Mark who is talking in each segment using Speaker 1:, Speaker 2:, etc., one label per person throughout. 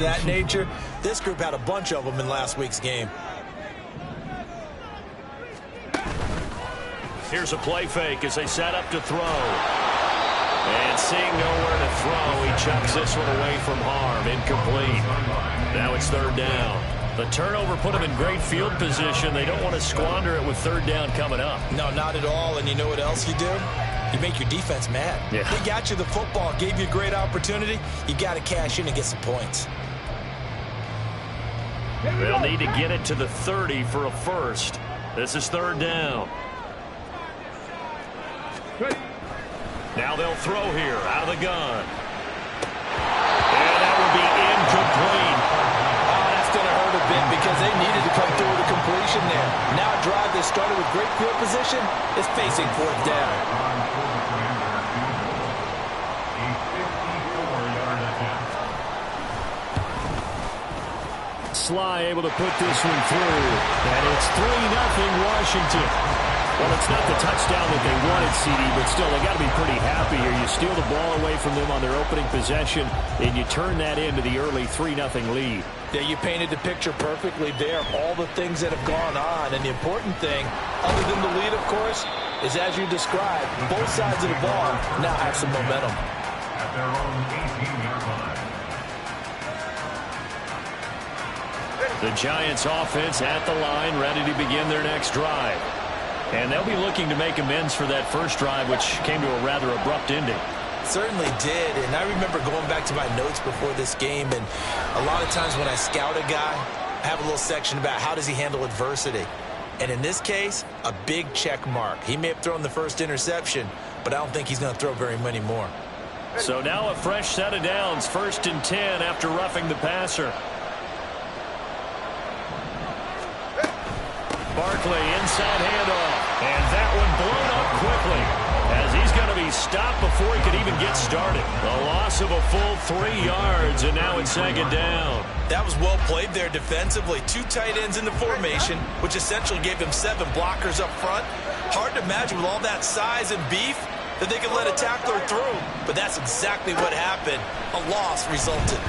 Speaker 1: That nature, this group had a bunch of them in last week's game.
Speaker 2: Here's a play fake as they set up to throw. And seeing nowhere to throw, he chucks this one away from harm. Incomplete. Now it's third down. The turnover put him in great field position. They don't want to squander it with third down coming up.
Speaker 1: No, not at all. And you know what else you do? You make your defense mad.
Speaker 2: Yeah.
Speaker 1: They got you the football, gave you a great opportunity. You got to cash in and get some points.
Speaker 2: They'll need to get it to the 30 for a first. This is third down. Now they'll throw here out of the gun. And that would be incomplete.
Speaker 1: Oh, that's going to hurt a bit because they needed to come through with a completion there. Now a drive that started with great field position is facing fourth down.
Speaker 2: Sly able to put this one through. And it's 3-0 Washington. Well, it's not the touchdown that they wanted, CD, but still, they got to be pretty happy here. You steal the ball away from them on their opening possession, and you turn that into the early 3-0 lead.
Speaker 1: Yeah, you painted the picture perfectly there. All the things that have gone on, and the important thing, other than the lead, of course, is as you described, both sides of the ball now have some momentum.
Speaker 3: At their own 18-yard line.
Speaker 2: The Giants offense at the line, ready to begin their next drive. And they'll be looking to make amends for that first drive, which came to a rather abrupt ending.
Speaker 1: Certainly did, and I remember going back to my notes before this game, and a lot of times when I scout a guy, I have a little section about how does he handle adversity. And in this case, a big check mark. He may have thrown the first interception, but I don't think he's going to throw very many more.
Speaker 2: So now a fresh set of downs, 1st and 10 after roughing the passer. Barkley inside handoff, and that one blown up quickly as he's going to be stopped before he could even get started. A loss of a full 3 yards, and now it's second down.
Speaker 1: That was well played there defensively. 2 tight ends in the formation, which essentially gave them 7 blockers up front. Hard to imagine with all that size and beef that they could let a tackler through, but that's exactly what happened. A loss resulted.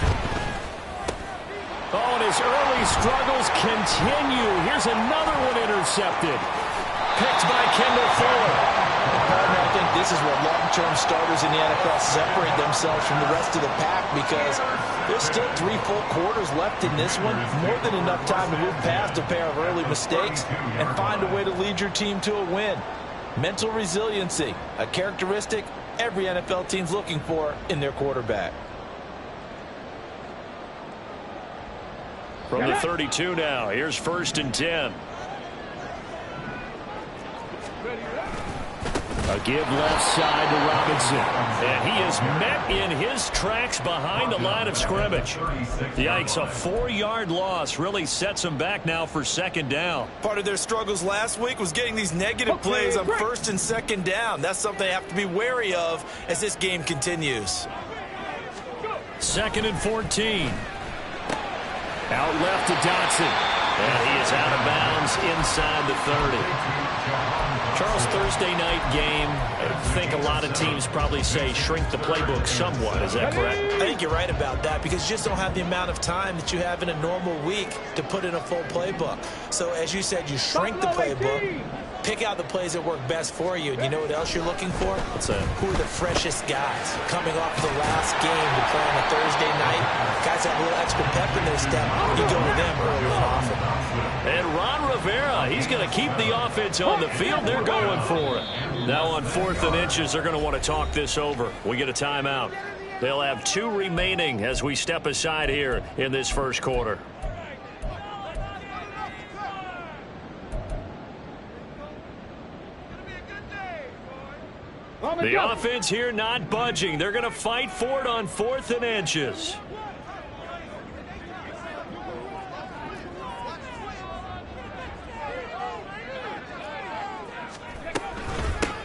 Speaker 2: Oh, and his early struggles continue. Here's another one intercepted. Picked by Kendall Fuller.
Speaker 1: And partner, I think this is where long-term starters in the NFL separate themselves from the rest of the pack because there's still 3 full quarters left in this one. More than enough time to move past a pair of early mistakes and find a way to lead your team to a win. Mental resiliency, a characteristic every NFL team's looking for in their quarterback.
Speaker 2: From the 32 now, here's 1st and 10. A give left side to Robinson. And he is met in his tracks behind the line of scrimmage. Yikes, a 4-yard loss really sets him back now for second down.
Speaker 1: Part of their struggles last week was getting these negative plays on 1st and 2nd down. That's something they have to be wary of as this game continues.
Speaker 2: 2nd and 14. Out left to Dotson. And he is out of bounds inside the 30. Charles, Thursday night game, I think a lot of teams probably say shrink the playbook somewhat. Is that correct?
Speaker 1: I think you're right about that because you just don't have the amount of time that you have in a normal week to put in a full playbook. So as you said, you shrink the playbook, pick out the plays that work best for you. And you know what else you're looking for?
Speaker 2: What's that?
Speaker 1: Who are the freshest guys coming off the last game to play on a Thursday night? Guys have a little extra pep in their step. You go to them early and often.
Speaker 2: And Ron Rivera, he's going to keep the offense on the field. They're going for it. Now on 4th and inches, they're going to want to talk this over. We get a timeout. They'll have 2 remaining as we step aside here in this first quarter. The offense here not budging. They're going to fight for it on 4th and inches.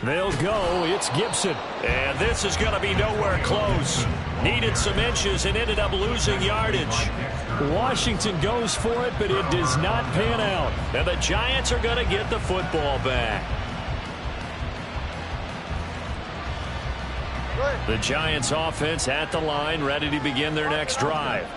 Speaker 2: They'll go. It's Gibson. And this is going to be nowhere close. Needed some inches and ended up losing yardage. Washington goes for it, but it does not pan out. And the Giants are going to get the football back. The Giants offense at the line, ready to begin their next drive.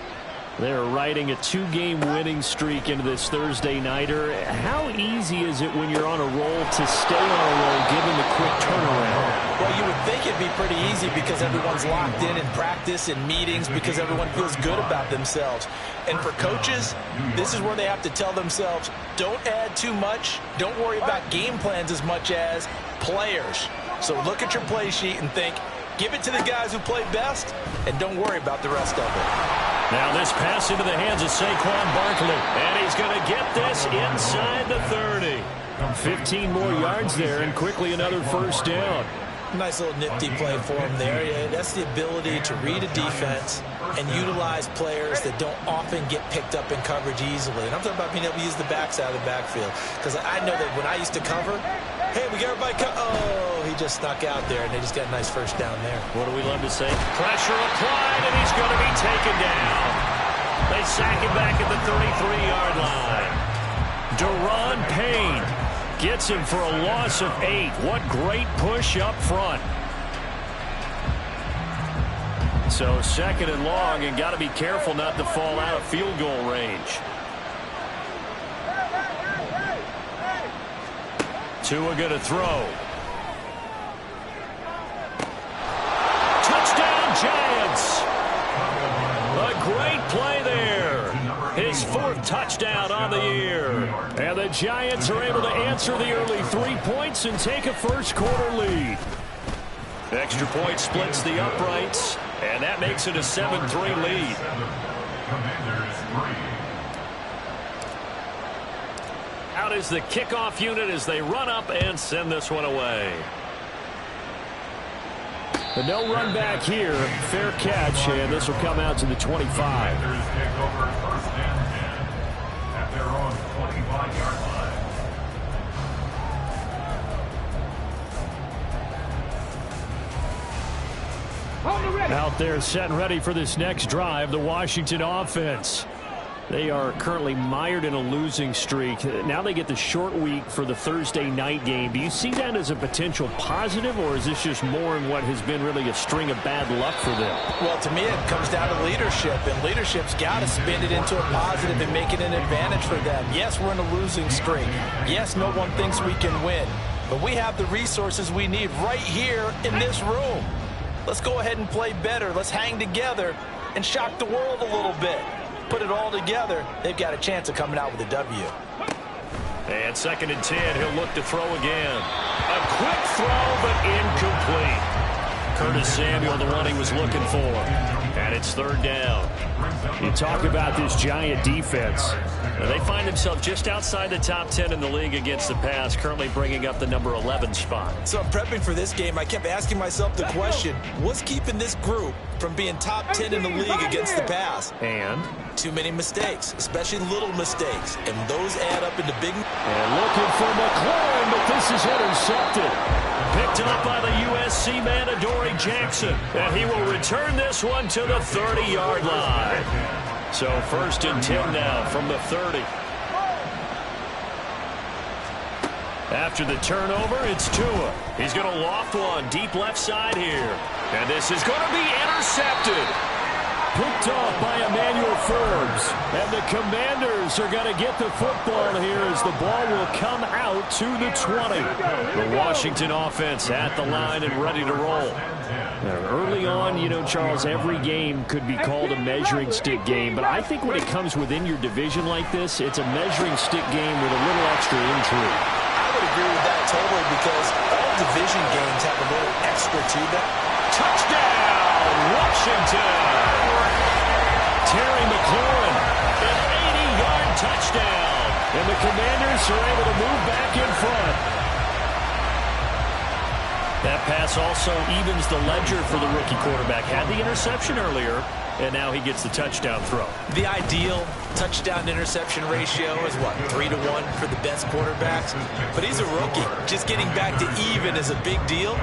Speaker 2: They're riding a 2-game winning streak into this Thursday nighter. How easy is it when you're on a roll to stay on a roll given the quick turnaround?
Speaker 1: Well, you would think it'd be pretty easy because everyone's locked in practice and meetings because everyone feels good about themselves. And for coaches, this is where they have to tell themselves, don't add too much. Don't worry about game plans as much as players. So look at your play sheet and think, give it to the guys who play best, and don't worry about the rest of it.
Speaker 2: Now this pass into the hands of Saquon Barkley, and he's going to get this inside the 30. 15 more yards there, and quickly another first down.
Speaker 1: Nice little nifty play for him there. Yeah, that's the ability to read a defense and utilize players that don't often get picked up in coverage easily. And I'm talking about being able to use the backside of the backfield. Because I know that when I used to cover, hey, we got everybody oh, he just snuck out there, and they just got a nice first down there.
Speaker 2: What do we love to say? Pressure applied, and he's going to be taken down. They sack him back at the 33-yard line. Deron Payne gets him for a loss of 8. What great push up front. So second and long, and got to be careful not to fall out of field goal range. Tua going to throw. Touchdown, Giants. A great play there. His 4th touchdown on the year. And the Giants are able to answer the early 3 points and take a first-quarter lead. Extra point splits the uprights, and that makes it a 7-3 lead. Out is the kickoff unit as they run up and send this one away. The no run back here, fair catch, and this will come out to the 25.
Speaker 3: At their own 25-yard line.
Speaker 2: Out there set and ready for this next drive, the Washington offense. They are currently mired in a losing streak. Now they get the short week for the Thursday night game. Do you see that as a potential positive, or is this just more in what has been really a string of bad luck for them?
Speaker 1: Well, to me, it comes down to leadership, and leadership's got to spin it into a positive and make it an advantage for them. Yes, we're in a losing streak. Yes, no one thinks we can win, but we have the resources we need right here in this room. Let's go ahead and play better. Let's hang together and shock the world a little bit. Put it all together, they've got a chance of coming out with a W.
Speaker 2: And 2nd and 10, he'll look to throw again. A quick throw, but incomplete. Curtis Samuel, the one he was looking for. And it's 3rd down. You talk about this Giant defense. Now, they find themselves just outside the top 10 in the league against the pass, currently bringing up the number 11 spot.
Speaker 1: So I'm prepping for this game. I kept asking myself the question, what's keeping this group from being top 10 in the league against the pass?
Speaker 2: And?
Speaker 1: Too many mistakes, especially little mistakes, and those add up into big.
Speaker 2: And looking for McLaurin, but this is intercepted. Picked up by the USC man, Adoree Jackson. And he will return this one to the 30-yard line. So 1st and 10 now from the 30. After the turnover, it's Tua. He's going to loft one deep left side here. And this is going to be intercepted. Picked off by Emmanuel Forbes. And the Commanders are going to get the football here as the ball will come out to the 20. The Washington offense at the line and ready to roll. Now, early on, you know, Charles, every game could be called a measuring stick game. But I think when it comes within your division like this, it's a measuring stick game with a little extra intrigue.
Speaker 1: I would agree with that totally because all division games have a little extra to them.
Speaker 2: Touchdown, Washington! Terry McLaurin, an 80-yard touchdown. And the Commanders are able to move back in front. That pass also evens the ledger for the rookie quarterback. Had the interception earlier, and now he gets the touchdown throw.
Speaker 1: The ideal touchdown-interception ratio is, what, 3-1 for the best quarterbacks? But he's a rookie. Just getting back to even is a big deal.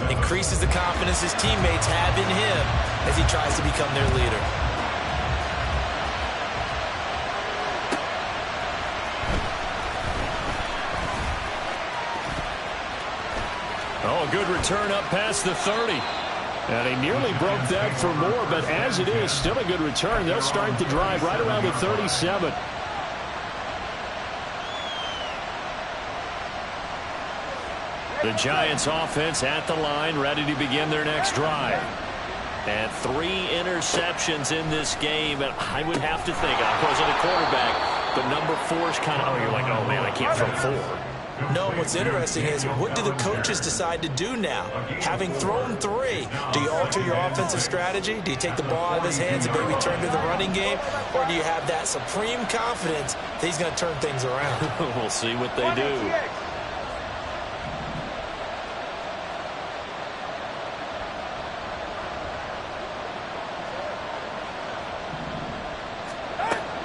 Speaker 1: Increases the confidence his teammates have in him as he tries to become their leader.
Speaker 2: Oh, a good return up past the 30. And he nearly broke that for more, but as it is, still a good return. They'll start the drive right around the 37. The Giants offense at the line, ready to begin their next drive. And 3 interceptions in this game, and I would have to think, I wasn't a quarterback, but number 4 is kind of, oh, you're like, oh, man, I can't throw 4.
Speaker 1: No, what's interesting is, what do the coaches decide to do now? Having thrown 3, do you alter your offensive strategy? Do you take the ball out of his hands and maybe turn to the running game? Or do you have that supreme confidence that he's going to turn things around?
Speaker 2: We'll see what they do.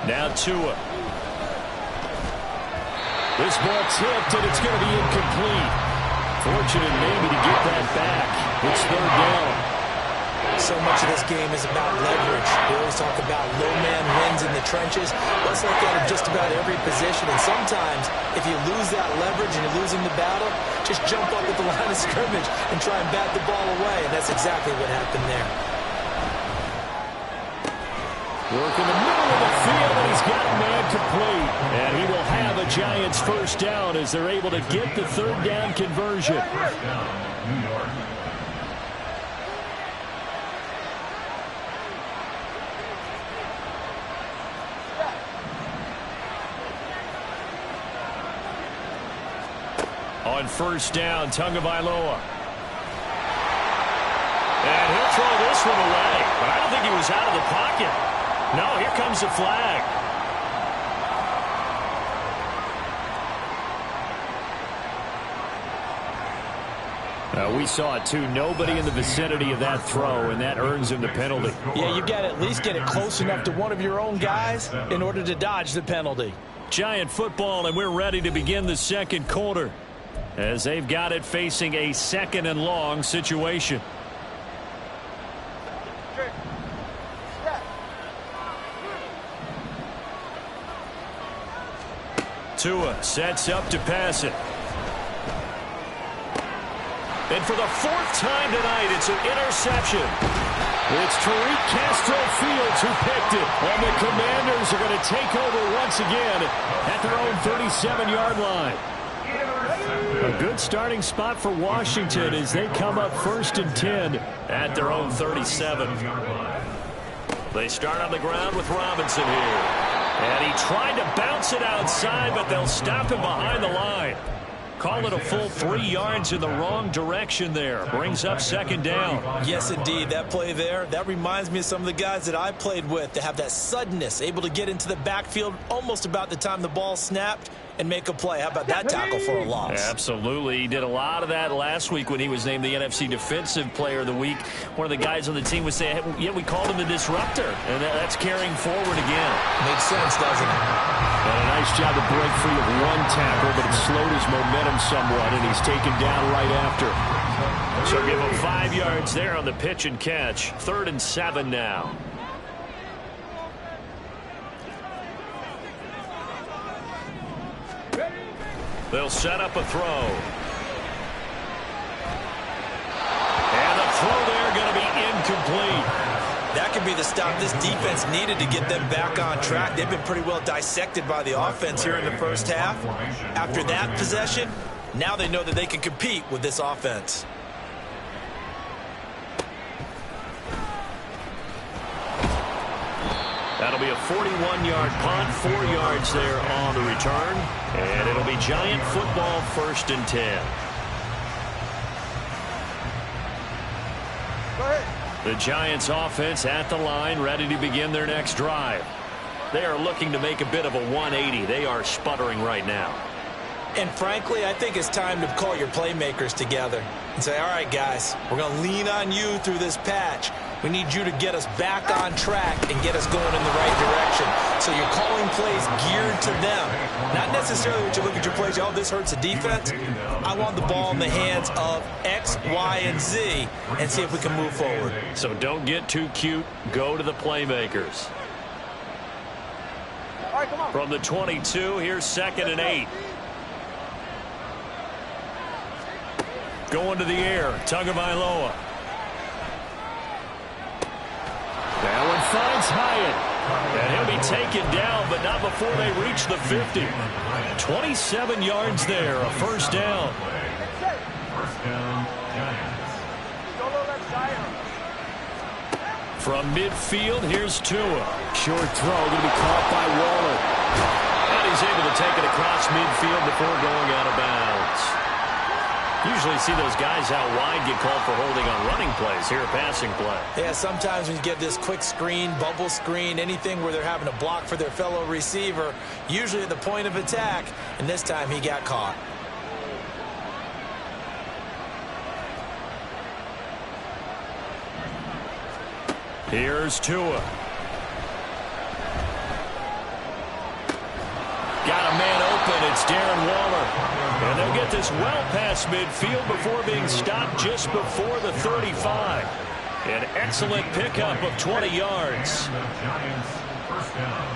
Speaker 2: Now Tua. This ball tipped, and it's going to be incomplete. Fortunate maybe to get that back. It's 3rd down.
Speaker 1: So much of this game is about leverage. We always talk about low man wins in the trenches. Let's look at it just about every position. And sometimes, if you lose that leverage and you're losing the battle, just jump up at the line of scrimmage and try and bat the ball away. And that's exactly what happened there.
Speaker 2: Work in the middle of the field, and he's got a man complete. And he will have a Giants first down as they're able to get the 3rd down conversion.
Speaker 3: First down, New York.
Speaker 2: On first down, Tagovailoa. And he'll throw this one away. But I don't think he was out of the pocket. No, here comes the flag. We saw it, too. Nobody in the vicinity of that throw, and that earns him the penalty.
Speaker 1: Yeah, you've got to at least get it close enough to one of your own guys in order to dodge the penalty.
Speaker 2: Giant football, and we're ready to begin the 2nd quarter as they've got it facing a 2nd and long situation. Tua sets up to pass it. And for the 4th time tonight, it's an interception. It's Tariq Castro Fields who picked it. And the Commanders are going to take over once again at their own 37-yard line. A good starting spot for Washington as they come up 1st and 10 at their own 37. They start on the ground with Robinson here. And he tried to bounce it outside, but they'll stop him behind the line. Call it a full 3 yards in the wrong direction there. Brings up 2nd down.
Speaker 1: Yes, indeed. That play there, that reminds me of some of the guys that I played with to have that suddenness, able to get into the backfield almost about the time the ball snapped and make a play. How about that tackle for a loss?
Speaker 2: Absolutely. He did a lot of that last week when he was named the NFC Defensive Player of the Week. One of the guys on the team was saying, hey, yeah, we called him the disruptor. And that's carrying forward again.
Speaker 1: Makes sense, doesn't it?
Speaker 2: And a nice job to break free of 1 tackle, but it slowed his momentum somewhat, and he's taken down right after. So give him 5 yards there on the pitch and catch. 3rd and 7 now. They'll set up a throw. And the throw there going to be incomplete.
Speaker 1: That could be the stop this defense needed to get them back on track. They've been pretty well dissected by the offense here in the first half. After that possession, now they know that they can compete with this offense.
Speaker 2: That'll be a 41-yard punt, 4 yards there on the return. And it'll be Giant football 1st and 10. The Giants offense at the line, ready to begin their next drive. They are looking to make a bit of a 180. They are sputtering right now.
Speaker 1: And frankly, I think it's time to call your playmakers together and say, all right, guys, we're going to lean on you through this patch. We need you to get us back on track and get us going in the right direction. So you're calling plays geared to them. Not necessarily when you look at your plays, oh, this hurts the defense. I want the ball in the hands of X, Y, and Z and see if we can move forward.
Speaker 2: So don't get too cute. Go to the playmakers.
Speaker 4: All right, come on.
Speaker 2: From the 22, here's 2nd and 8. Going to the air, Tagovailoa. finds Hyatt. And he'll be taken down, but not before they reach the 50. 27 yards there, a first down.
Speaker 3: First down, Giants.
Speaker 2: From midfield, here's Tua. Short throw, going to be caught by Waller. And he's able to take it across midfield before going out of bounds. Usually see those guys out wide get called for holding on running plays. Here, a passing play.
Speaker 1: Yeah, sometimes when you get this quick screen, bubble screen, anything where they're having to block for their fellow receiver, usually at the point of attack, and this time he got caught.
Speaker 2: Here's Tua. Got a man open. It's Darren Waller. And they'll get this well past midfield before being stopped just before the 35. An excellent pickup of 20 yards.
Speaker 3: The Giants, first down.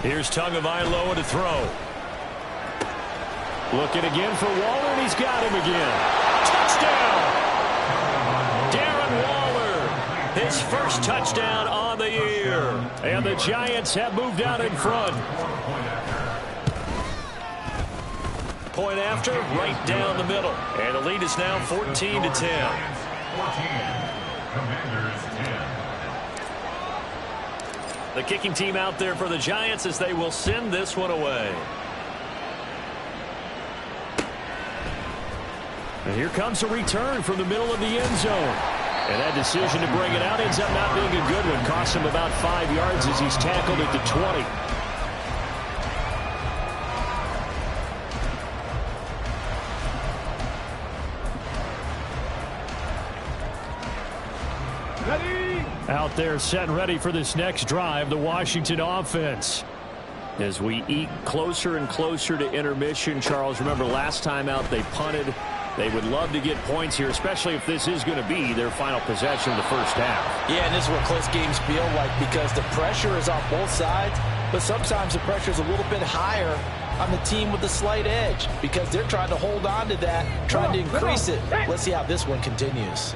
Speaker 2: Here's Tagovailoa to throw. Looking again for Waller, and he's got him again. Touchdown! Darren Waller, his first touchdown on the year. And the Giants have moved out in front. Point after, right down the middle. And the lead is now 14-10.
Speaker 3: 14. Commanders 10.
Speaker 2: The kicking team out there for the Giants as they will send this one away. And here comes a return from the middle of the end zone. And that decision to bring it out ends up not being a good one. Costs him about 5 yards as he's tackled at the 20. Out there set and ready for this next drive, the Washington offense. As we eke closer and closer to intermission, Charles, remember last time out they punted. They would love to get points here, especially if this is going to be their final possession of the first half.
Speaker 1: Yeah, and this is what close games feel like because the pressure is on both sides, but sometimes the pressure is a little bit higher on the team with the slight edge because they're trying to hold on to that, trying to increase it. Let's see how this one continues.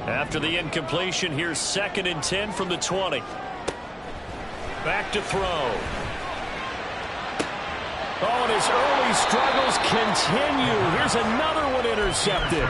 Speaker 2: After the incompletion, here's 2nd and 10 from the 20. Back to throw. Oh, and his early struggles continue. Here's another one intercepted.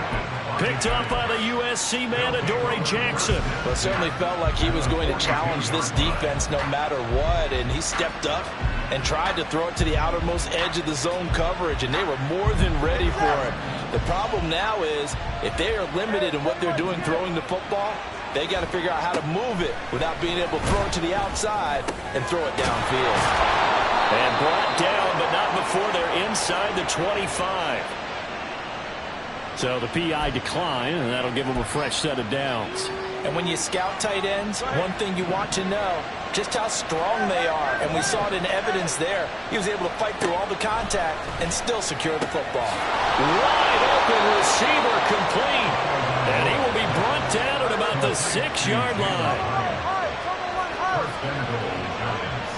Speaker 2: Picked up by the USC man, Adoree Jackson.
Speaker 1: Well, it certainly felt like he was going to challenge this defense no matter what, and he stepped up and tried to throw it to the outermost edge of the zone coverage, and they were more than ready for it. The problem now is if they are limited in what they're doing throwing the football, they got to figure out how to move it without being able to throw it to the outside and throw it downfield.
Speaker 2: And brought down, but not before they're inside the 25. So the PI decline, and that'll give them a fresh set of downs.
Speaker 1: And when you scout tight ends, one thing you want to know, just how strong they are. And we saw it in evidence there. He was able to fight through all the contact and still secure the football.
Speaker 2: Wide open receiver complete. And he will be brought down at about the 6-yard line.
Speaker 3: First and goal, Giants.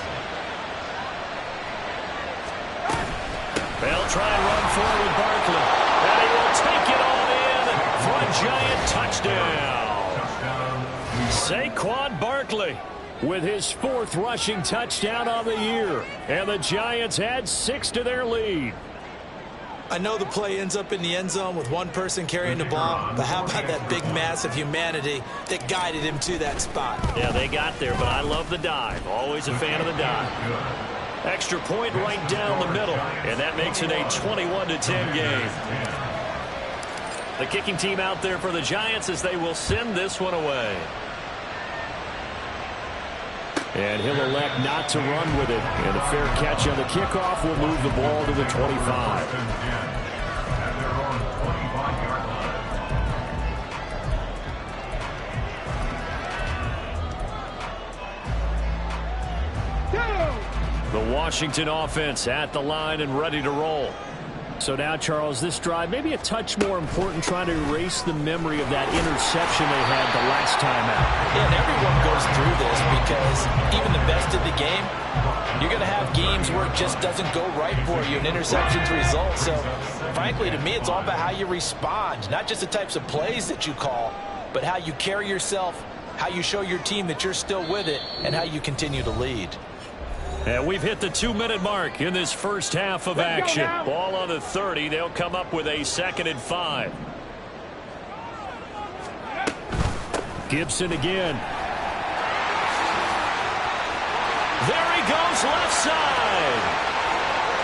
Speaker 2: They'll try and run forward with Barkley. And he will take it all in for a Giant touchdown. Saquon Barkley with his 4th rushing touchdown on the year. And the Giants add 6 to their lead.
Speaker 1: I know the play ends up in the end zone with one person carrying the ball, but how about that big mass of humanity that guided him to that spot?
Speaker 2: Yeah, they got there, but I love the dive. Always a fan of the dive. Extra point right down the middle, and that makes it a 21-10 game. The kicking team out there for the Giants as they will send this one away. And he'll elect not to run with it. And a fair catch on the kickoff will move the ball to the 25. The Washington offense at the line and ready to roll. So now, Charles, this drive maybe a touch more important, trying to erase the memory of that interception they had the last time out.
Speaker 1: Yeah, and everyone goes through this because even the best in the game, you're going to have games where it just doesn't go right for you, and interceptions result. So, frankly, to me, it's all about how you respond, not just the types of plays that you call, but how you carry yourself, how you show your team that you're still with it, and how you continue to lead.
Speaker 2: And we've hit the 2-minute mark in this first half of action. Ball on the 30. They'll come up with a 2nd and 5. Gibson again. There he goes, left side.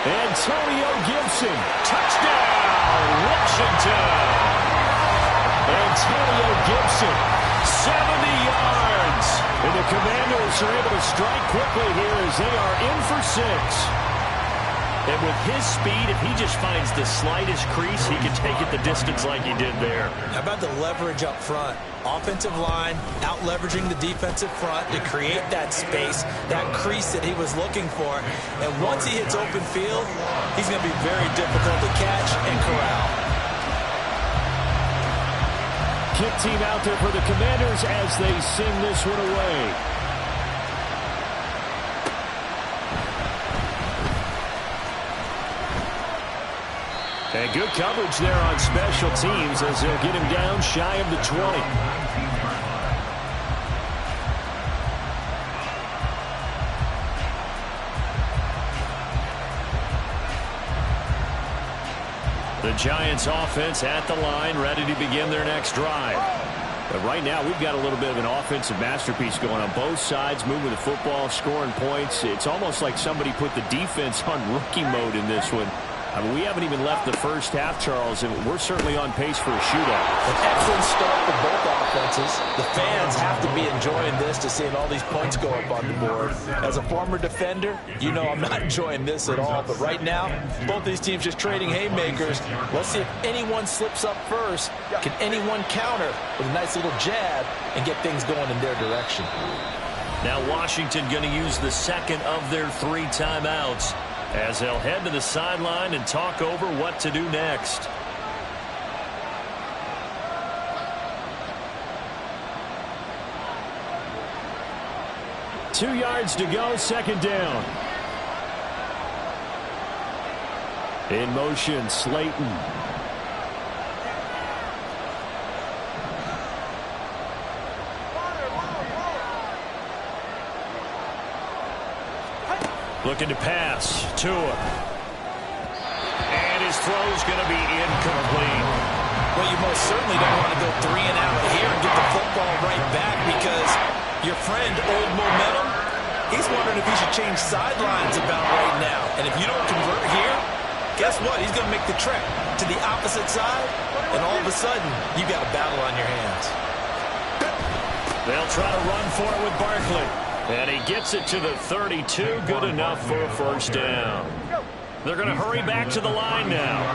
Speaker 2: Antonio Gibson. Touchdown, Washington. Antonio Gibson, 70 yards. And the Commanders are able to strike quickly here as they are in for 6. And with his speed, if he just finds the slightest crease, he can take it the distance like he did there.
Speaker 4: How about the leverage up front? Offensive line out leveraging the defensive front to create that space, that crease that he was looking for. And once he hits open field, he's going to be very difficult to catch and corral.
Speaker 2: Kick team out there for the Commanders as they send this one away. And good coverage there on special teams as they'll get him down shy of the 20. The Giants offense at the line, ready to begin their next drive. But right now, we've got a little bit of an offensive masterpiece going on both sides, moving the football, scoring points. It's almost like somebody put the defense on rookie mode in this one. I mean, we haven't even left the first half, Charles, and we're certainly on pace for a shootout.
Speaker 1: An excellent start for both offenses. The fans have to be enjoying this to seeing all these points go up on the board. As a former defender, you know I'm not enjoying this at all. But right now, both these teams just trading haymakers. Let's see if anyone slips up first. Can anyone counter with a nice little jab and get things going in their direction?
Speaker 2: Now Washington going to use the second of their 3 timeouts, as they'll head to the sideline and talk over what to do next. Two yards to go, 2nd down. In motion, Slayton. Looking to pass. Tua. And his throw's going to be incomplete.
Speaker 4: Well, you most certainly don't want to go 3 and out here and get the football right back, because your friend, Old Momentum, he's wondering if he should change sidelines about right now. And if you don't convert here, guess what? He's going to make the trek to the opposite side, and all of a sudden, you got a battle on your hands.
Speaker 2: They'll try to run for it with Barkley. And he gets it to the 32. Good enough for a 1st down. They're going to hurry back to the line now.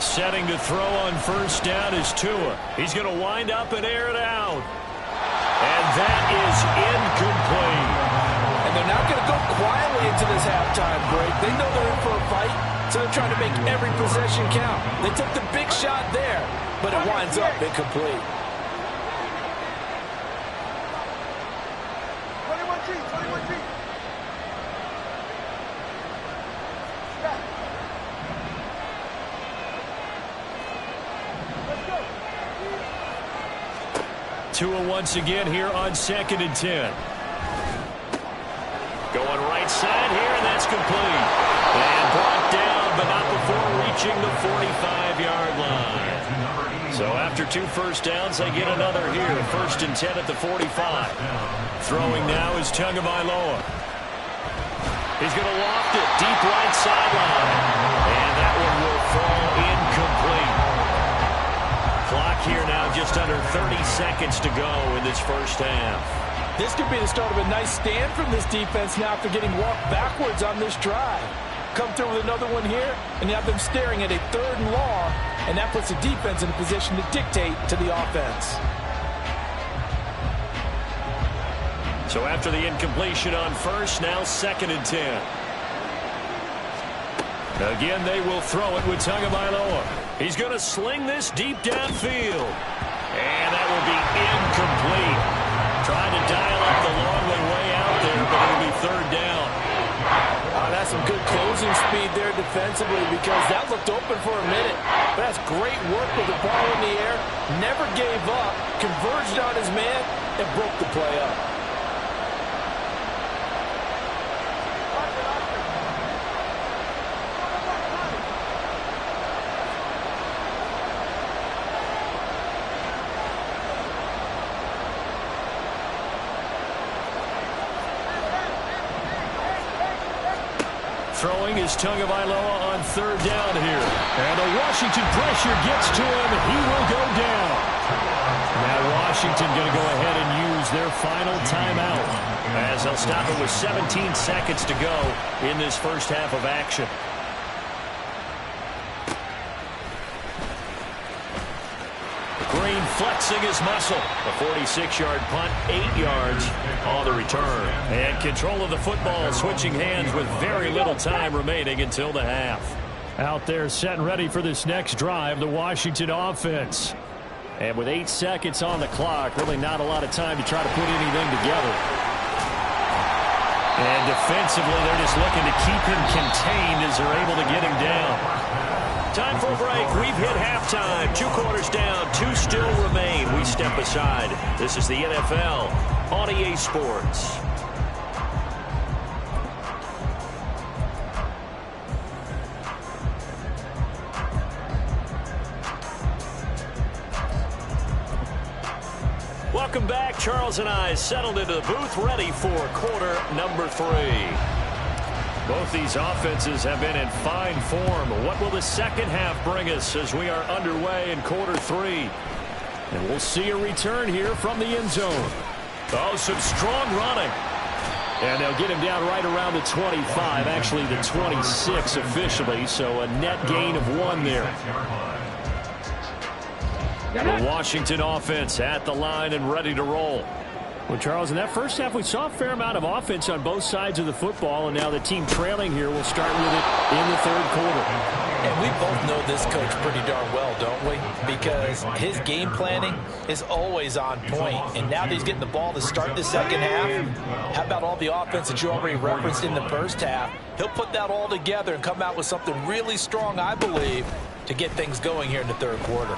Speaker 2: Setting to throw on 1st down is Tua. He's going to wind up and air it out. And that is incomplete.
Speaker 1: And they're not going to go quietly into this halftime break. They know they're in for a fight, so they're trying to make every possession count. They took the big shot there, but it winds up incomplete.
Speaker 3: 21G.
Speaker 2: Tua once again here on 2nd and 10. Going right side here, and that's complete. And brought down, but not before reaching the 45-yard line. So after 2 first downs, they get another here. 1st and 10 at the 45. Throwing now is Tagovailoa. He's going to loft it deep right sideline. And that one will fall incomplete. Clock here now just under 30 seconds to go in this first half.
Speaker 1: This could be the start of a nice stand from this defense now after getting walked backwards on this drive. Come through with another one here, and you have them staring at a 3rd and long, and that puts the defense in a position to dictate to the offense.
Speaker 2: So after the incompletion on first, now 2nd and 10. Again, they will throw it with Tagovailoa. He's going to sling this deep downfield. And that will be incomplete. Trying to dial up the long way out there, but it'll be 3rd down.
Speaker 1: That's some good closing speed there defensively because that looked open for a minute. But that's great work with the ball in the air. Never gave up, converged on his man, and broke the play up.
Speaker 2: Throwing is Tagovailoa on 3rd down here. And the Washington pressure gets to him. He will go down. Now Washington going to go ahead and use their final timeout as they'll stop it with 17 seconds to go in this first half of action. Green flexing his muscle. A 46-yard punt, 8 yards on the return. And control of the football switching hands with very little time remaining until the half. Out there set and ready for this next drive, the Washington offense. And with 8 seconds on the clock, really not a lot of time to try to put anything together. And defensively, they're just looking to keep him contained as they're able to get him down. Time for a break. We've hit halftime. 2 quarters down. 2 still remain. We step aside. This is the NFL on EA Sports. Welcome back. Charles and I settled into the booth ready for quarter number 3. Both these offenses have been in fine form. What will the second half bring us as we are underway in quarter 3? And we'll see a return here from the end zone. Oh, some strong running. And they'll get him down right around the 25, actually the 26 officially, so a net gain of 1 there. The Washington offense at the line and ready to roll. Well, Charles, in that first half, we saw a fair amount of offense on both sides of the football, and now the team trailing here will start with it in the 3rd quarter.
Speaker 1: And we both know this coach pretty darn well, don't we? Because his game planning is always on point. And now that he's getting the ball to start the second half, how about all the offense that you already referenced in the first half? He'll put that all together and come out with something really strong, I believe, to get things going here in the 3rd quarter.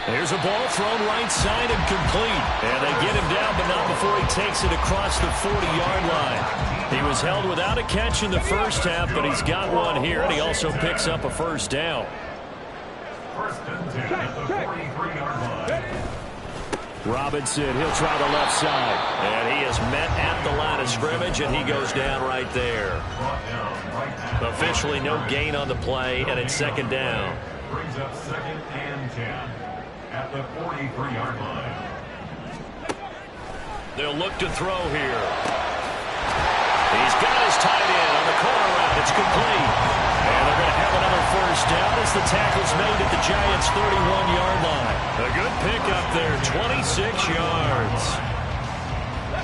Speaker 2: There's a ball thrown right side and complete. And they get him down, but not before he takes it across the 40-yard line. He was held without a catch in the first half, but he's got one here, and he also picks up a first down.
Speaker 3: 1st and 10 at the 43-yard line.
Speaker 2: Robinson, he'll try the left side. And he is met at the line of scrimmage, and he goes down right there. Officially no gain on the play, and it's 2nd down.
Speaker 3: Brings up 2nd and 10 at the 43-yard line.
Speaker 2: They'll look to throw here. He's got his tight end on the corner route. It's complete. And they're going to have another first down as the tackle's made at the Giants' 31-yard line. A good pickup there, 26 yards.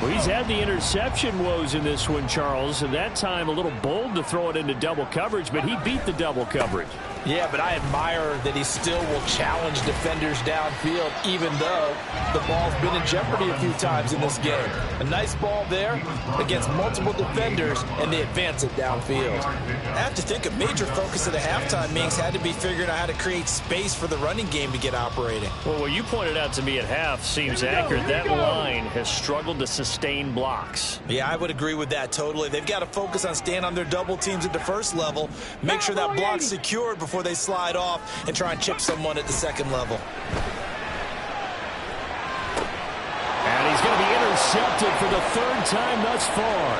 Speaker 2: Well, he's had the interception woes in this one, Charles, and that time a little bold to throw it into double coverage, but he beat the double coverage.
Speaker 1: Yeah, but I admire that he still will challenge defenders downfield, even though the ball's been in jeopardy a few times in this game. A nice ball there against multiple defenders, and they advance it downfield.
Speaker 4: I have to think a major focus of the halftime meetings had to be figuring out how to create space for the running game to get operating.
Speaker 2: Well, what you pointed out to me at half seems accurate. That line has struggled to sustain blocks.
Speaker 4: Yeah, I would agree with that totally. They've got to focus on staying on their double teams at the first level, make sure that block's secured before they slide off and try and chip someone at the second level.
Speaker 2: And he's going to be intercepted for the 3rd time thus far.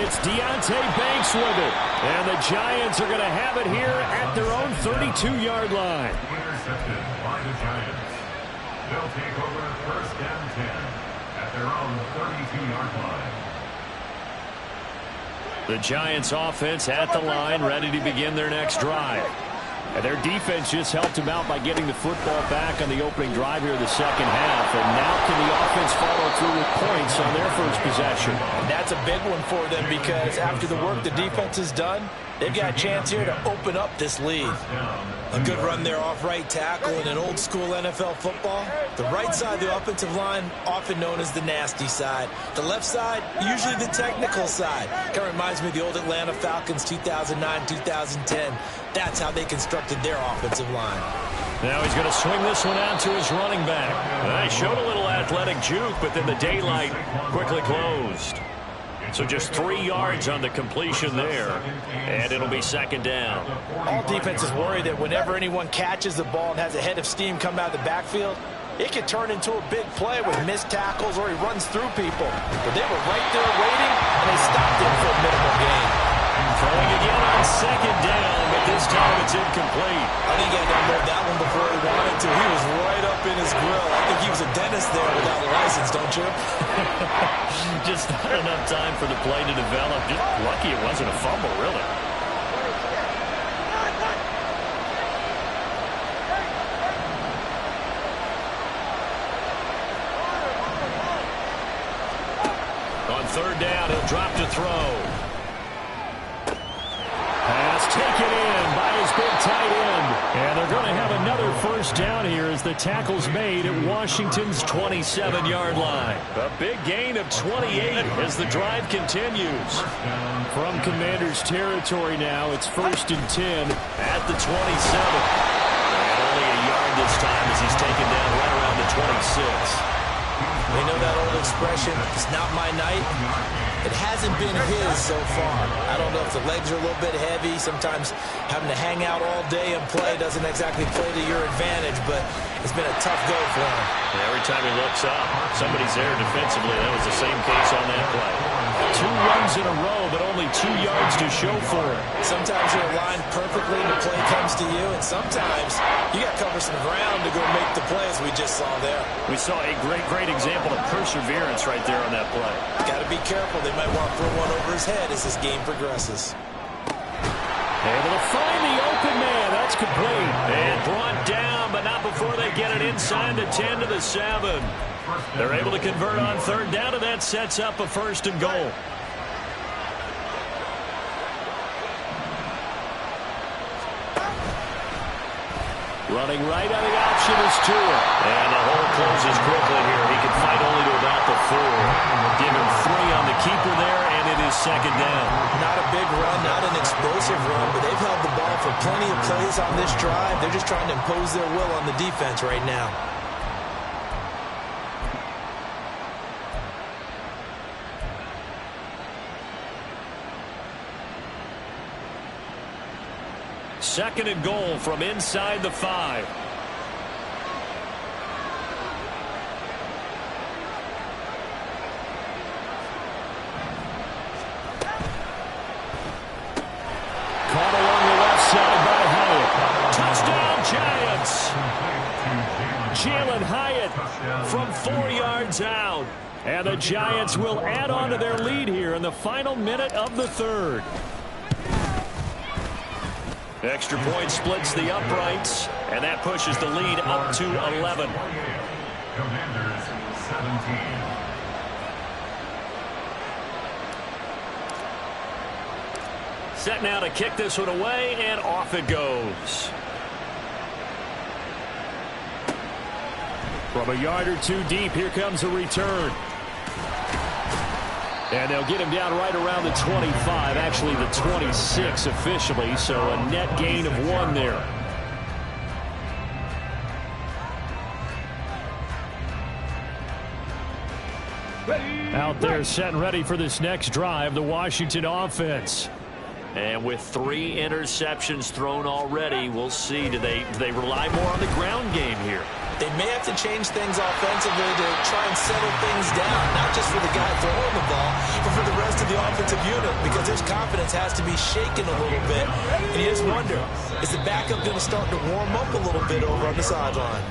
Speaker 2: It's Deontay Banks with it. And the Giants are going to have it here at their own 32-yard line.
Speaker 3: Intercepted by the Giants. They'll take over 1st and 10 at their own 32-yard line.
Speaker 2: The Giants offense at the line, ready to begin their next drive. And their defense just helped him out by getting the football back on the opening drive here in the second half. And now can the offense follow through with points on their first possession?
Speaker 1: And that's a big one for them because after the work the defense has done, they've got a chance here to open up this lead. A good run there off right tackle in an old school NFL football. The right side of the offensive line, often known as the nasty side. The left side, usually the technical side. Kind of reminds me of the old Atlanta Falcons 2009, 2010. That's how they constructed their offensive line.
Speaker 2: Now he's going to swing this one out to his running back. He showed a little athletic juke, but then the daylight quickly closed. So just 3 yards on the completion there, and it'll be second down.
Speaker 1: All defenses worry that whenever anyone catches the ball and has a head of steam come out of the backfield, it could turn into a big play with missed tackles or he runs through people. But they were right there waiting, and they stopped him for a minimal gain.
Speaker 2: Throwing again on second down, but this time it's incomplete.
Speaker 1: I think he had to unload that one before he wanted to. He was right up in his grill. I think he was a dentist there without a license, don't you?
Speaker 2: Just not enough time for the play to develop. Just lucky it wasn't a fumble, really. On third down, he'll drop to throw. Pass taken in by his big tight end. And they're going to have another first down here as the tackle's made at Washington's 27-yard line. A big gain of 28 as the drive continues. From Commander's territory now, it's 1st and 10 at the 27. And only a yard this time as he's taken down right around the 26.
Speaker 1: They know that old expression, it's not my night. It hasn't been his so far. I don't know if the legs are a little bit heavy. Sometimes having to hang out all day and play doesn't exactly play to your advantage, but it's been a tough go for him.
Speaker 2: And every time he looks up, somebody's there defensively. That was the same case on that play. 2 runs in a row, but only 2 yards to show for it.
Speaker 1: Sometimes you're aligned perfectly and the play comes to you, and sometimes you got to cover some ground to go make the play, as we just saw there.
Speaker 2: We saw a great example of perseverance right there on that play.
Speaker 1: Got to be careful. They might want to throw one over his head as this game progresses.
Speaker 2: Able to find the open man. That's complete. And brought down, but not before they get it inside the 10 to the 7. They're able to convert on third down, and that sets up a 1st and goal. Running right on the option is Tua. And the hole closes quickly here. He can fight only to about the 4. Give him 3 on the keeper there, and it is second down.
Speaker 1: Not a big run, not an explosive run, but they've held the ball for plenty of plays on this drive. They're just trying to impose their will on the defense right now.
Speaker 2: Second and goal from inside the 5. Caught along the left side by Hyatt. Touchdown, Giants! Jalen Hyatt from 4 yards out. And the Giants will add on to their lead here in the final minute of the 3rd. Extra point splits the uprights, and that pushes the lead up to 11.
Speaker 3: Commanders 17.
Speaker 2: Set now to kick this one away, and off it goes. From a yard or 2 deep, here comes a return. And they'll get him down right around the 25, actually the 26 officially, so a net gain of 1 there. Out there set and ready for this next drive, the Washington offense. And with 3 interceptions thrown already, we'll see, do they rely more on the ground game here?
Speaker 1: They may have to change things offensively to try and settle things down, not just for the guy throwing the ball, but for the rest of the offensive unit, because his confidence has to be shaken a little bit. And you just wonder, is the backup going to start to warm up a little bit over on the sideline?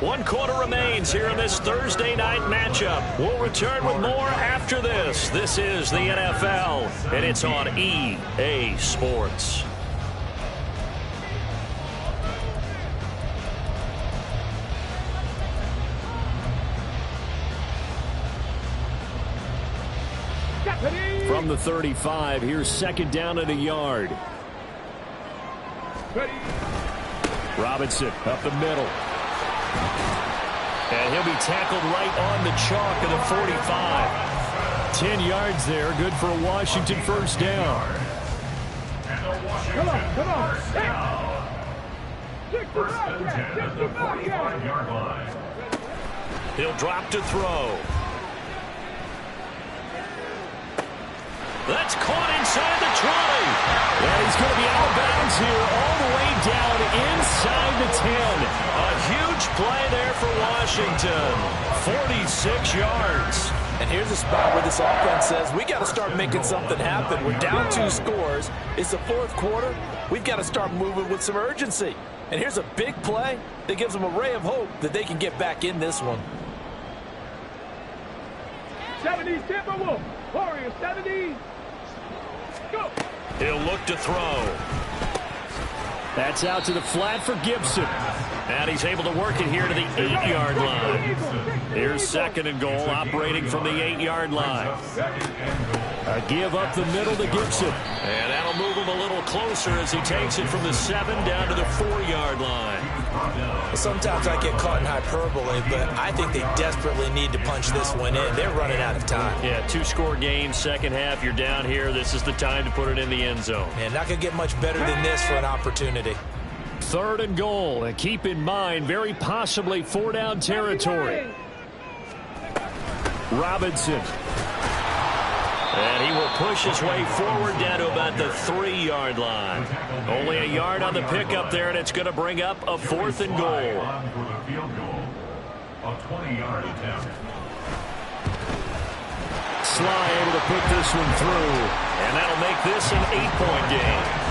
Speaker 2: 1 quarter remains here in this Thursday night matchup. We'll return with more after this. This is the NFL, and it's on EA Sports. From the 35, here's second down and a yard. Robinson up the middle. And he'll be tackled right on the chalk of the 45. 10 yards there, good for a Washington first down.
Speaker 3: Come on. First and 10 at the 45-yard line.
Speaker 2: He'll drop to throw. That's caught inside the 20. And he's going to be out of bounds here all the way down inside the 10. A huge play there for Washington. 46 yards.
Speaker 1: And here's a spot where this offense says, we got to start making something happen. We're down 2 scores. It's the fourth quarter. We've got to start moving with some urgency. And here's a big play that gives them a ray of hope that they can get back in this one.
Speaker 5: 70s, Timberwolf. Warriors, 70s. Go.
Speaker 2: He'll look to throw. That's out to the flat for Gibson. And he's able to work it here to the 8-yard line. Here's second and goal, operating from the 8-yard line. A give up the middle to Gibson. And that'll move him a little closer as he takes it from the 7 down to the 4-yard line.
Speaker 1: Well, sometimes I get caught in hyperbole, but I think they desperately need to punch this one in. They're running out of time.
Speaker 2: Yeah, 2-score game, second half. You're down here. This is the time to put it in the end zone.
Speaker 1: Man, not going to get much better than this for an opportunity.
Speaker 2: Third and goal, and keep in mind, very possibly 4-down territory. Robinson. And he will push his way forward down to about the 3-yard line. Only a yard on the pickup there, and it's going to bring up a 4th and goal.
Speaker 3: A 20-yard attempt.
Speaker 2: Sly able to put this one through, and that'll make this an 8-point game.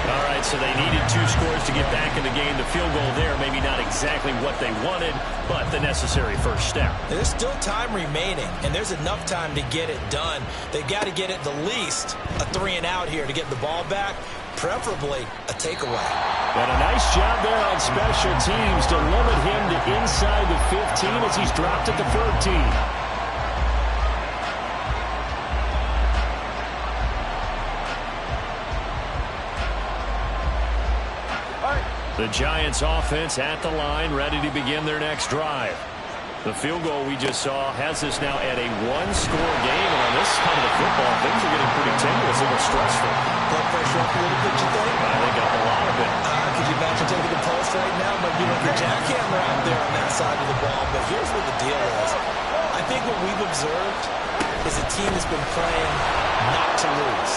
Speaker 2: All right, so they needed 2 scores to get back in the game. The field goal there, maybe not exactly what they wanted, but the necessary first step.
Speaker 1: There's still time remaining, and there's enough time to get it done. They've got to get at the least a 3-and-out here to get the ball back, preferably a takeaway.
Speaker 2: And a nice job there on special teams to limit him to inside the 15 as he's dropped at the 14. The Giants offense at the line, ready to begin their next drive. The field goal we just saw has us now at a 1-score game, and on this side of the football, things are getting pretty tenuous, a little stressful.
Speaker 1: Blood pressure up a little bit, you think?
Speaker 2: I think up a lot of it.
Speaker 1: Could you imagine taking the pulse right now? Might be like the jackhammer out there on that side of the ball, but here's what the deal is. I think what we've observed is a team that's been playing not to lose,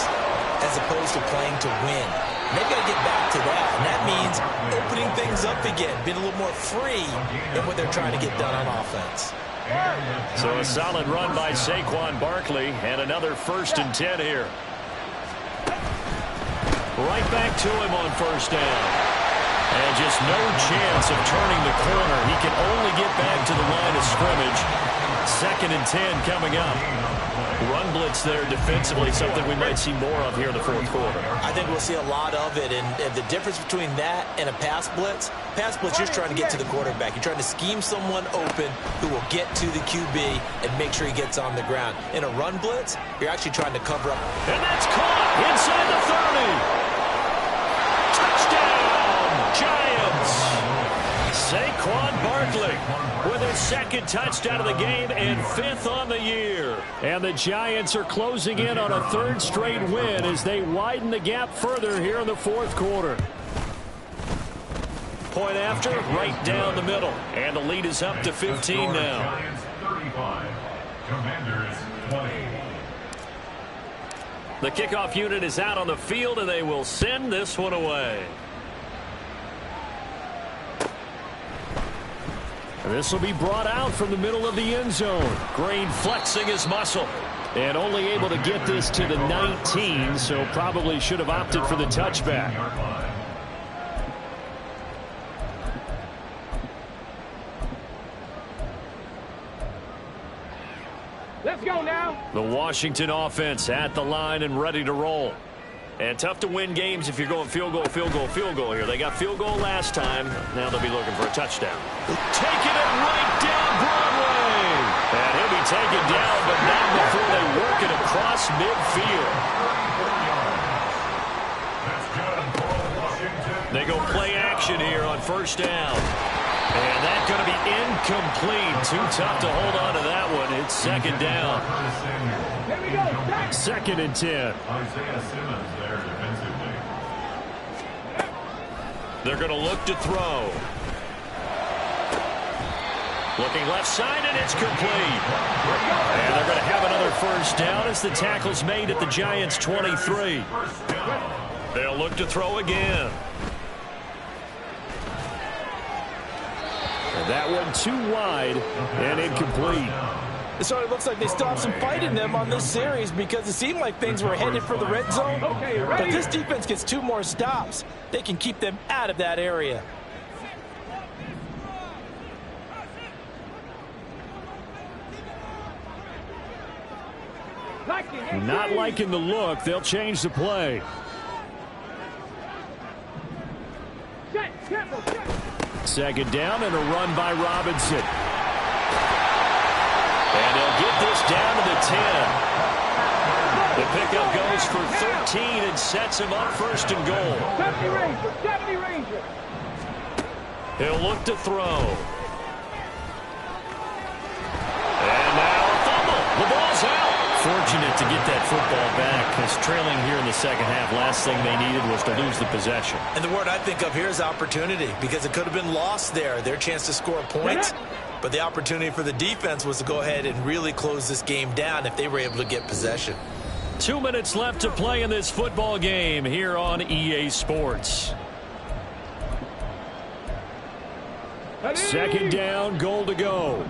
Speaker 1: as opposed to playing to win. And they've got to get back to that, and that means opening things up again, being a little more free in what they're trying to get done on offense.
Speaker 2: So a solid run by Saquon Barkley, and another 1st and 10 here. Right back to him on first down. And just no chance of turning the corner. He can only get back to the line of scrimmage. 2nd and 10 coming up. Run blitz there defensively, something we might see more of here in the fourth quarter.
Speaker 1: I think we'll see a lot of it, and the difference between that and a pass blitz, you're just trying to get to the quarterback. You're trying to scheme someone open who will get to the QB and make sure he gets on the ground. In a run blitz, you're actually trying to cover up.
Speaker 2: And that's caught inside the 30. Touchdown, Giants. Saquon Barkley with his 2nd touchdown of the game and 5th on the year. And the Giants are closing in on a 3rd straight win as they widen the gap further here in the fourth quarter. Point after, right down the middle. And the lead is up to 15 now.
Speaker 3: Giants 35, Commanders 20.
Speaker 2: The kickoff unit is out on the field, and they will send this one away. This will be brought out from the middle of the end zone. Green flexing his muscle. And only able to get this to the 19, so probably should have opted for the touchback.
Speaker 5: Let's go now.
Speaker 2: The Washington offense at the line and ready to roll. And tough to win games if you're going field goal, field goal, field goal here. They got field goal last time. Now they'll be looking for a touchdown. Taking it right down Broadway. And he'll be taken down, but not before they work it across midfield. They go play action here on first down. And that's going to be incomplete. Too tough to hold on to that one. It's second down. Second and 10.
Speaker 3: Isaiah Simmons there defensively.
Speaker 2: They're going to look to throw. Looking left side, and it's complete. And they're going to have another first down as the tackle's made at the Giants' 23. They'll look to throw again. And that one too wide and incomplete.
Speaker 1: So it looks like they still have some fight in them on this series because it seemed like things were headed for the red zone. But this defense gets 2 more stops. They can keep them out of that area.
Speaker 2: Not liking the look. They'll change the play. Second down and a run by Robinson. And they'll get this down to the 10. The pickup goes for 13 and sets him up first and goal.
Speaker 5: 70 Ranger.
Speaker 2: He'll look to throw. And now a fumble. The ball's out. Fortunate to get that football back because trailing here in the second half, last thing they needed was to lose the possession.
Speaker 4: And the word I think of here is opportunity because it could have been lost there. Their chance to score points. But the opportunity for the defense was to go ahead and really close this game down if they were able to get possession.
Speaker 2: 2 minutes left to play in this football game here on EA Sports. Second down, goal to go.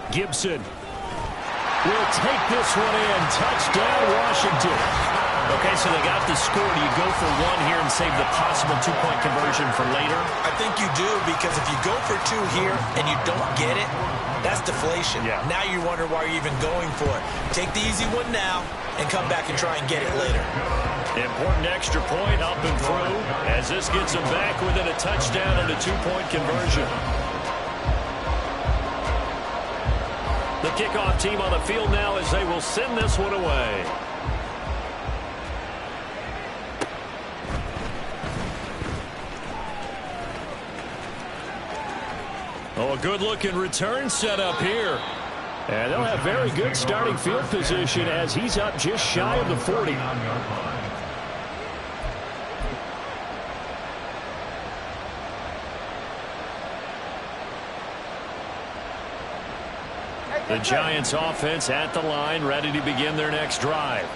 Speaker 2: Gibson will take this one in. Touchdown, Washington. Okay, so they got the score. Do you go for one here and save the possible 2-point conversion for later?
Speaker 4: I think you do because if you go for 2 here and you don't get it, that's deflation.
Speaker 2: Yeah.
Speaker 4: Now you wonder why you're even going for it. Take the easy one now and come back and try and get it later.
Speaker 2: Important extra point up and through as this gets them back within a touchdown and a 2-point conversion. The kickoff team on the field now as they will send this one away. Oh, a good-looking return set up here. And they'll have very good starting field position as he's up just shy of the 40. The Giants offense at the line, ready to begin their next drive.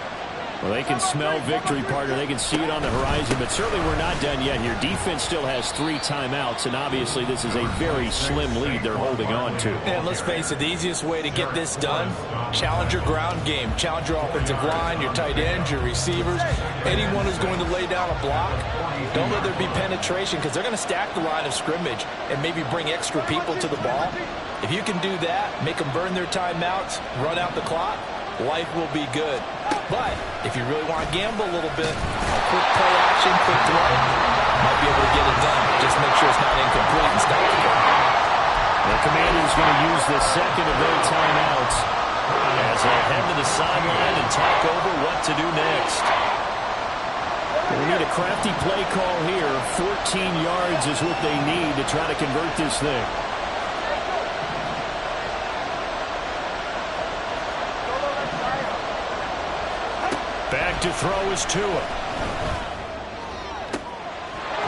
Speaker 2: Well, they can smell victory, partner. They can see it on the horizon, but certainly we're not done yet here. Defense still has 3 timeouts, and obviously this is a very slim lead they're holding on to.
Speaker 1: And let's face it, the easiest way to get this done, challenge your ground game. Challenge your offensive line, your tight ends, your receivers, anyone who's going to lay down a block. Don't let there be penetration because they're going to stack the line of scrimmage and maybe bring extra people to the ball. If you can do that, make them burn their timeouts, run out the clock, life will be good. But if you really want to gamble a little bit, a quick play action, quick throw, might be able to get it done. Just make sure it's not incomplete and stop the game.
Speaker 2: The Commanders going to use the second of their timeouts as they head to the sideline and talk over what to do next. We need a crafty play call here. 14 yards is what they need to try to convert this thing. Back to throw is Tua.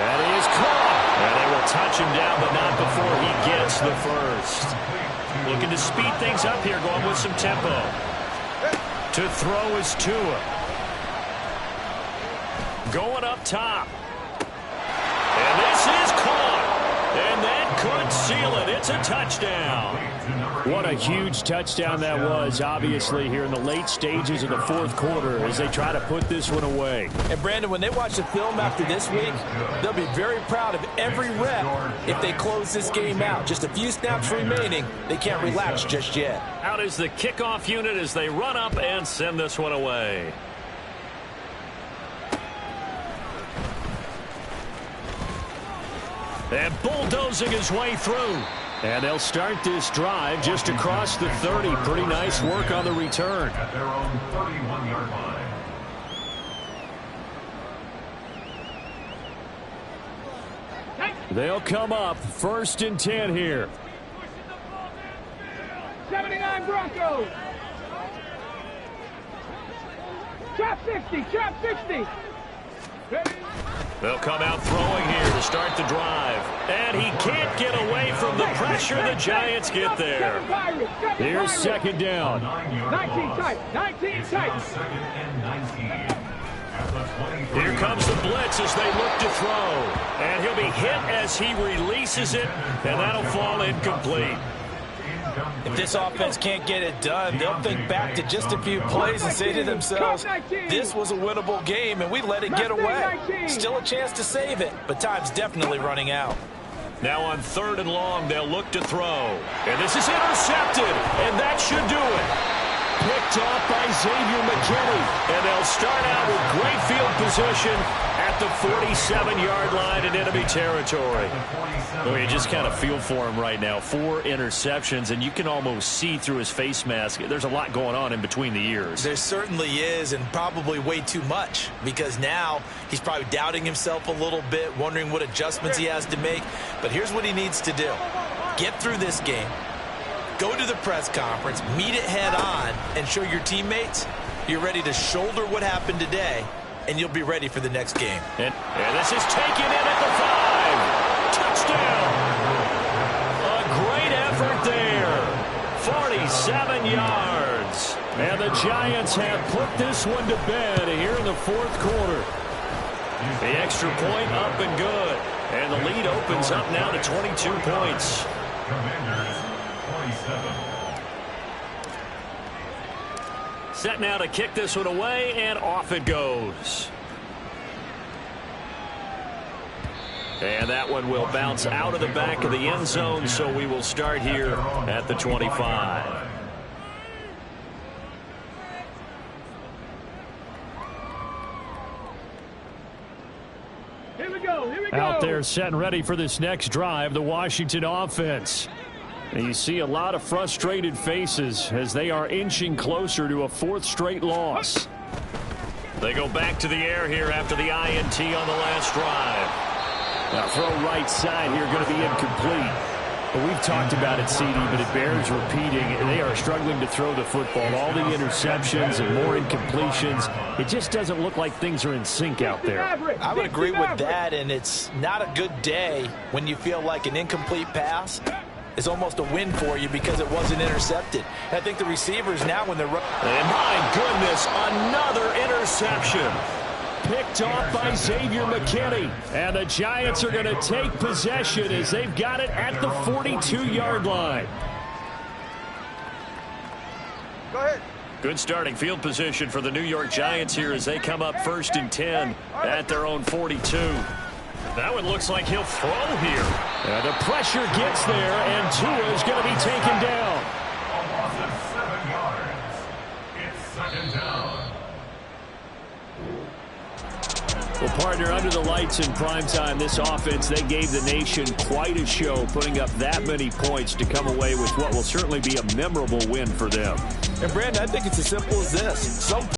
Speaker 2: That is caught. And they will touch him down, but not before he gets the first. Looking to speed things up here, going with some tempo. To throw is Tua. Going up top. And this is caught. And that could seal it. It's a touchdown. What a huge touchdown that was, obviously, here in the late stages of the fourth quarter as they try to put this one away.
Speaker 1: And, Brandon, when they watch the film after this week, they'll be very proud of every rep if they close this game out. Just a few snaps remaining. They can't relax just yet.
Speaker 2: Out is the kickoff unit as they run up and send this one away. And bulldozing his way through. And they'll start this drive just across the 30. Pretty nice work on the return.
Speaker 3: At their own 31-yard line.
Speaker 2: They'll come up 1st and 10 here.
Speaker 5: 79 Broncos. Trap 60, trap 60.
Speaker 2: They'll come out throwing here to start the drive. And he can't get away from the pressure. The Giants get there. Here's 2nd down.
Speaker 5: 19 tight, 19 tight.
Speaker 3: Second and 19.
Speaker 2: Here comes the blitz as they look to throw. And he'll be hit as he releases it, and that'll fall incomplete.
Speaker 4: If this offense can't get it done, they'll think back to just a few plays and say to themselves, this was a winnable game, and we let it get away. Still a chance to save it, but time's definitely running out.
Speaker 2: Now on 3rd and long, they'll look to throw. And this is intercepted, and that should do it. Picked off by Xavier McKinney. And they'll start out with great field position at the 47-yard line in enemy territory. Well, you just kind of feel for him right now. 4 interceptions, and you can almost see through his face mask. There's a lot going on in between the ears.
Speaker 4: There certainly is, and probably way too much, because now he's probably doubting himself a little bit, wondering what adjustments he has to make. But here's what he needs to do. Get through this game. Go to the press conference, meet it head on, and show your teammates you're ready to shoulder what happened today, and you'll be ready for the next game.
Speaker 2: And this is taken in at the 5. Touchdown. A great effort there. 47 yards. And the Giants have put this one to bed here in the 4th quarter. The extra point up and good. And the lead opens up now to 22 points.
Speaker 3: Commanders, 27.
Speaker 2: Set now to kick this one away, and off it goes. And that one will bounce out of the back of the end zone, so we will start here at the 25.
Speaker 5: Here we go, here we go.
Speaker 2: Out there set and ready for this next drive, the Washington offense. And you see a lot of frustrated faces as they are inching closer to a 4th straight loss. They go back to the air here after the INT on the last drive. Now throw right side here, going to be incomplete. But we've talked about it, CD, but it bears repeating. They are struggling to throw the football. All the interceptions and more incompletions. It just doesn't look like things are in sync out there.
Speaker 4: I would agree with that, and it's not a good day when you feel like an incomplete pass is almost a win for you because it wasn't intercepted. And I think the receivers now when they're running.
Speaker 2: And my goodness, another interception. Picked off by Xavier McKinney. And the Giants are going to take possession as they've got it at the 42-yard line.
Speaker 5: Go ahead.
Speaker 2: Good starting field position for the New York Giants here as they come up 1st and 10 at their own 42. That one looks like he'll throw here. And the pressure gets there, and Tua is going to be taken down.
Speaker 3: A loss of 7 yards. It's 2nd down.
Speaker 2: Well, partner, under the lights in primetime, this offense, they gave the nation quite a show, putting up that many points to come away with what will certainly be a memorable win for them.
Speaker 4: And, Brandon, I think it's as simple as this. Some